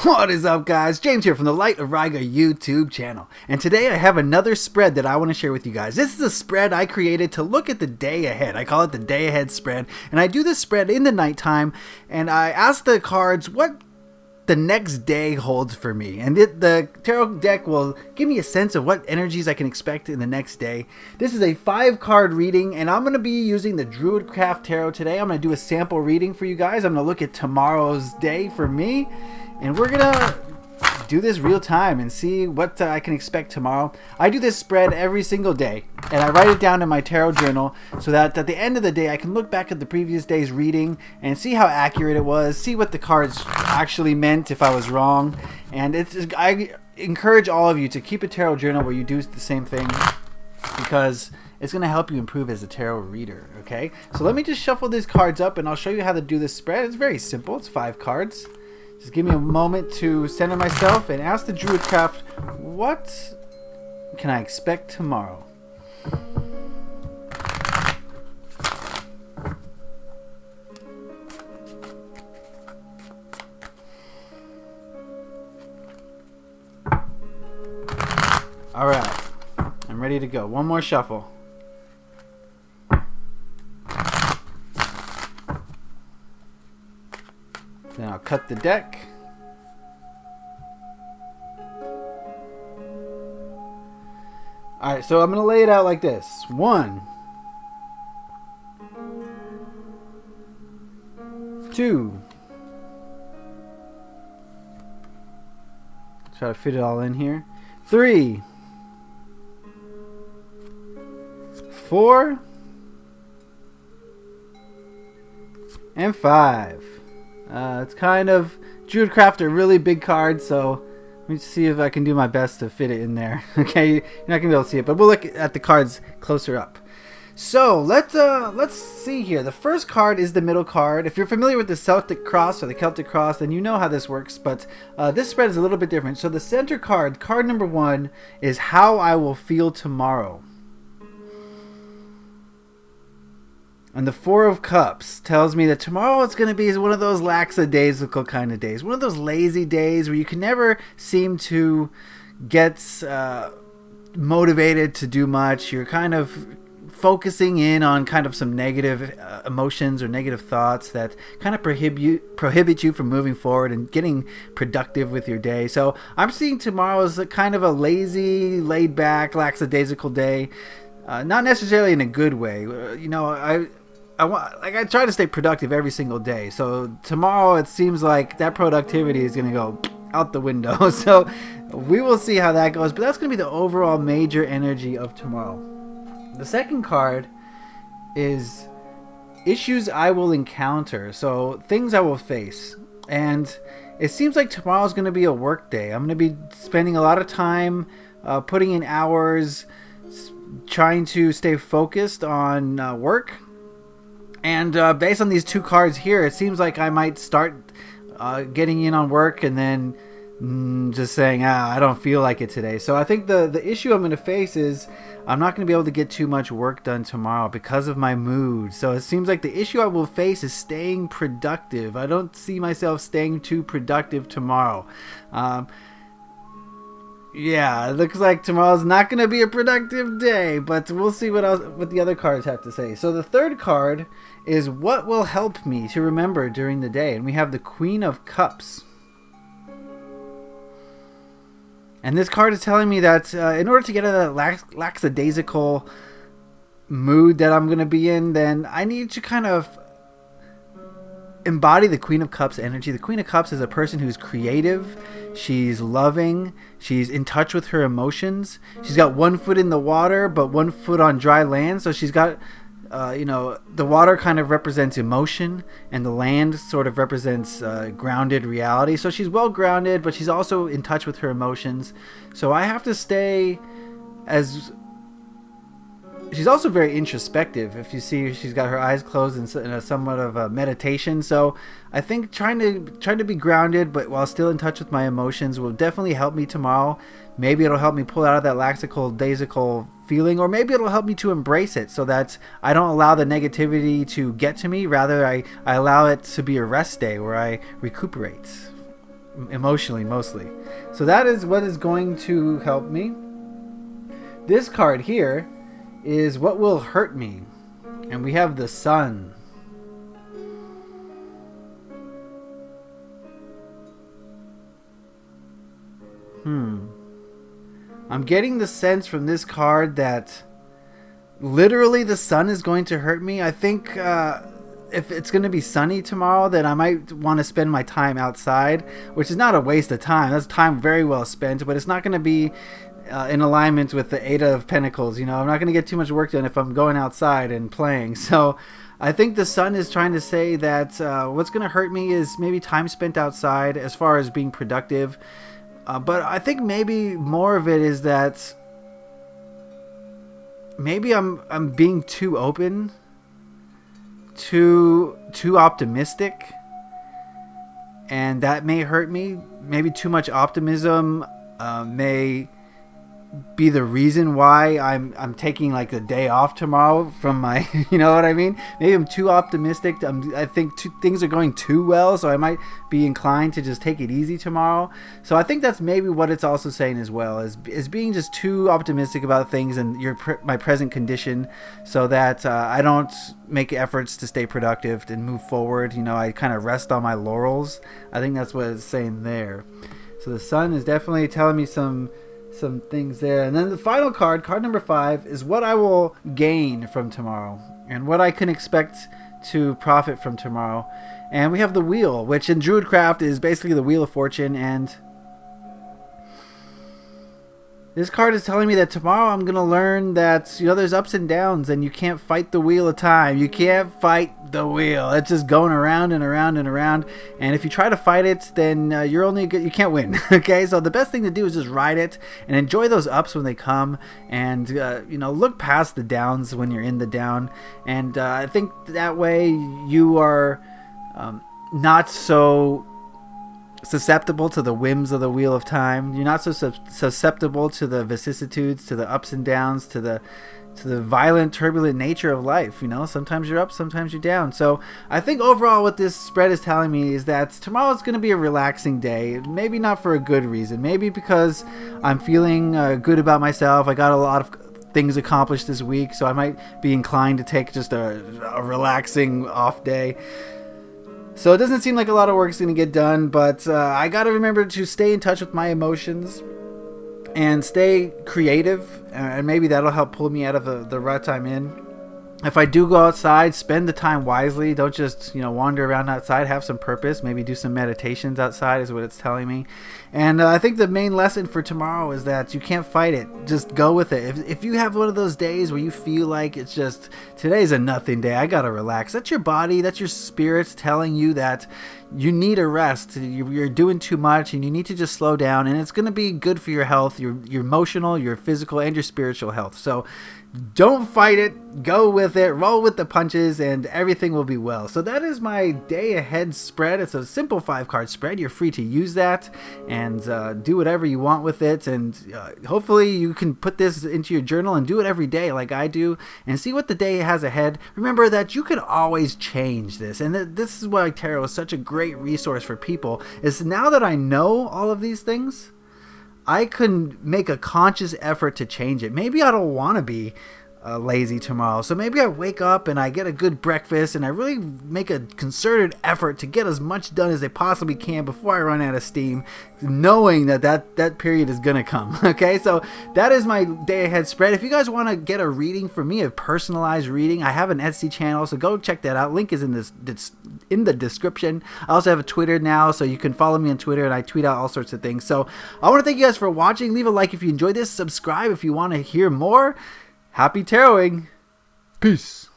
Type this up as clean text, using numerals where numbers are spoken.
What is up, guys? James here from the Light of Riga YouTube channel, and today I have another spread that I want to share with you guys. This is a spread I created to look at the day ahead. I call it the day ahead spread, and I do this spread in the nighttime, and I ask the cards what the next day holds for me, and the tarot deck will give me a sense of what energies I can expect in the next day. This is a 5-card reading, and I'm going to be using the Druidcraft Tarot today. I'm going to do a sample reading for you guys. I'm going to look at tomorrow's day for me, and we're going to do this real time and see what I can expect tomorrow. I do this spread every single day, and I write it down in my tarot journal so that at the end of the day I can look back at the previous day's reading and see how accurate it was, see what the cards actually meant if I was wrong. And I encourage all of you to keep a tarot journal where you do the same thing, because it's going to help you improve as a tarot reader. Okay, so let me just shuffle these cards up and I'll show you how to do this spread. It's very simple. It's 5 cards. Just give me a moment to center myself and ask the Druidcraft, what can I expect tomorrow? Alright, I'm ready to go. One more shuffle. Then I'll cut the deck. Alright, so I'm going to lay it out like this. 1, 2. Try to fit it all in here. 3, 4, and 5. It's kind of Druidcraft are really big cards, so let me see if I can do my best to fit it in there. Okay, you're not gonna be able to see it, but we'll look at the cards closer up. So let's see here. The first card is the middle card. If you're familiar with the Celtic cross or the Celtic cross, then you know how this works. But this spread is a little bit different. So the center card, card number 1, is how I will feel tomorrow. And the 4 of Cups tells me that tomorrow it's going to be one of those lackadaisical kind of days. One of those lazy days where you can never seem to get motivated to do much. You're kind of focusing in on kind of some negative emotions or negative thoughts that kind of prohibit you from moving forward and getting productive with your day. So I'm seeing tomorrow as a kind of a lazy, laid back, lackadaisical day. Not necessarily in a good way. You know, I try to stay productive every single day. So tomorrow it seems like that productivity is going to go out the window. So we will see how that goes. But that's going to be the overall major energy of tomorrow. The second card is issues I will encounter. So things I will face. And it seems like tomorrow is going to be a work day. I'm going to be spending a lot of time putting in hours, trying to stay focused on work. And based on these 2 cards here, it seems like I might start getting in on work and then just saying, I don't feel like it today. So I think the issue I'm going to face is I'm not going to be able to get too much work done tomorrow because of my mood. So it seems like the issue I will face is staying productive. I don't see myself staying too productive tomorrow. Yeah, it looks like tomorrow's not going to be a productive day, but we'll see what the other cards have to say. So the third card is what will help me to remember during the day, and we have the Queen of Cups. And this card is telling me that in order to get out of that lackadaisical mood that I'm going to be in, then I need to kind of embody the Queen of Cups energy. The Queen of Cups is a person who's creative, she's loving, she's in touch with her emotions. She's got 1 foot in the water but 1 foot on dry land. So she's got the water kind of represents emotion, and the land sort of represents grounded reality. So she's well grounded, but she's also in touch with her emotions. So I have to stay as... She's also very introspective. If you see, she's got her eyes closed in a somewhat of a meditation. So I think trying to be grounded, but while still in touch with my emotions, will definitely help me tomorrow. Maybe it'll help me pull out of that lackadaisical feeling, or maybe it'll help me to embrace it so that I don't allow the negativity to get to me. Rather, I allow it to be a rest day where I recuperate. emotionally mostly. So that is what is going to help me. This card here is what will hurt me. And we have the Sun. I'm getting the sense from this card that literally the sun is going to hurt me. I think if it's going to be sunny tomorrow, then I might want to spend my time outside, which is not a waste of time. That's time very well spent, but it's not going to be in alignment with the Eight of Pentacles. You know, I'm not going to get too much work done if I'm going outside and playing. So I think the sun is trying to say that what's going to hurt me is maybe time spent outside as far as being productive. But I think maybe more of it is that maybe I'm being too open, too optimistic, and that may hurt me. Maybe too much optimism may be the reason why I'm taking like a day off tomorrow from my, you know what I mean? Maybe I'm too optimistic. I think things are going too well, so I might be inclined to just take it easy tomorrow. So I think that's maybe what it's also saying as well, is being just too optimistic about things and my present condition, so that I don't make efforts to stay productive and move forward. You know, I kind of rest on my laurels. I think that's what it's saying there. So the sun is definitely telling me some things there. And then the final card number 5, is what I will gain from tomorrow and what I can expect to profit from tomorrow. And we have the wheel, which in Druidcraft is basically the Wheel of Fortune, and this card is telling me that tomorrow I'm going to learn that, you know, there's ups and downs, and you can't fight the wheel of time. You can't fight the wheel. It's just going around and around and around. And if you try to fight it, then you can't win. Okay, so the best thing to do is just ride it and enjoy those ups when they come, and look past the downs when you're in the down. And I think that way you are not so susceptible to the whims of the wheel of time. You're not so susceptible to the vicissitudes, to the ups and downs, to the violent, turbulent nature of life. You know, sometimes you're up, sometimes you're down. So I think overall what this spread is telling me is that tomorrow is going to be a relaxing day. Maybe not for a good reason. Maybe because I'm feeling good about myself. I got a lot of things accomplished this week, so I might be inclined to take just a relaxing off day. So it doesn't seem like a lot of work is going to get done, but I got to remember to stay in touch with my emotions and stay creative, and maybe that'll help pull me out of the rut I'm in. If I do go outside, spend the time wisely. Don't just, wander around outside. Have some purpose. Maybe do some meditations outside is what it's telling me. And I think the main lesson for tomorrow is that you can't fight it. Just go with it. If you have one of those days where you feel like it's just, today's a nothing day, I gotta relax. That's your body, that's your spirit telling you that you need a rest. You're doing too much and you need to just slow down. And it's going to be good for your health, your emotional, your physical, and your spiritual health. So don't fight it. Go with it. Roll with the punches, and everything will be well. So that is my day ahead spread. It's a simple 5-card spread. You're free to use that and do whatever you want with it. And hopefully you can put this into your journal and do it every day like I do, and see what the day has ahead. Remember that you can always change this. And this is why tarot is such a great resource for people, is now that I know all of these things, I can make a conscious effort to change it. Maybe I don't want to be lazy tomorrow, so maybe I wake up and I get a good breakfast and I really make a concerted effort to get as much done as I possibly can before I run out of steam, knowing that period is gonna come. Okay, so that is my day ahead spread. If you guys want to get a reading from me, a personalized reading, I have an Etsy channel, so go check that out. Link is in the description. I also have a Twitter now, so you can follow me on Twitter, and I tweet out all sorts of things. So I want to thank you guys for watching. Leave a like if you enjoyed this. Subscribe if you want to hear more. Happy taroting. Peace.